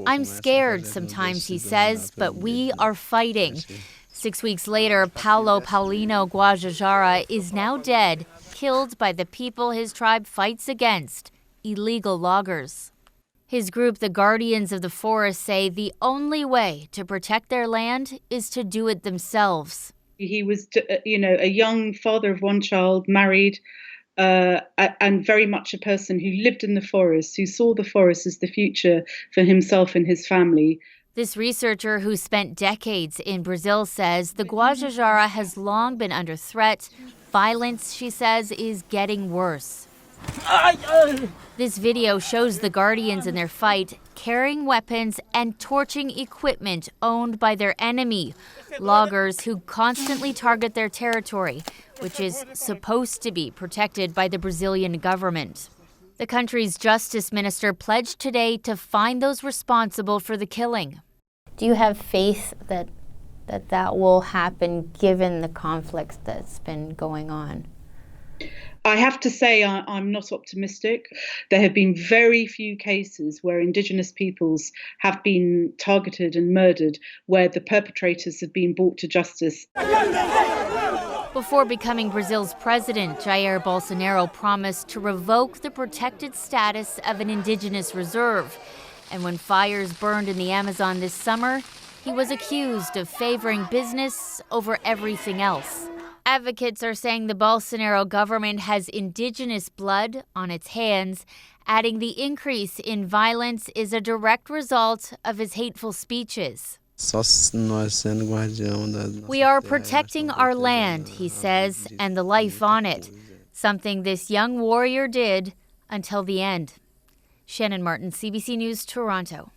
I'm scared sometimes, he says, but we are fighting. 6 weeks later, Paulo Paulino Guajajara is now dead, killed by the people his tribe fights against, illegal loggers. His group, the Guardians of the Forest, say the only way to protect their land is to do it themselves. He was, a young father of one child, married, and very much a person who lived in the forest, who saw the forest as the future for himself and his family. This researcher who spent decades in Brazil says the Guajajara has long been under threat. Violence, she says, is getting worse. This video shows the Guardians in their fight carrying weapons and torching equipment owned by their enemy, loggers who constantly target their territory, which is supposed to be protected by the Brazilian government. The country's justice minister pledged today to find those responsible for the killing. Do you have faith that will happen given the conflict that's been going on? I have to say I'm not optimistic. There have been very few cases where Indigenous peoples have been targeted and murdered, where the perpetrators have been brought to justice. Before becoming Brazil's president, Jair Bolsonaro promised to revoke the protected status of an indigenous reserve. And when fires burned in the Amazon this summer, he was accused of favoring business over everything else. Advocates are saying the Bolsonaro government has indigenous blood on its hands, adding the increase in violence is a direct result of his hateful speeches. We are protecting our land, he says, and the life on it, something this young warrior did until the end. Shannon Martin, CBC News, Toronto.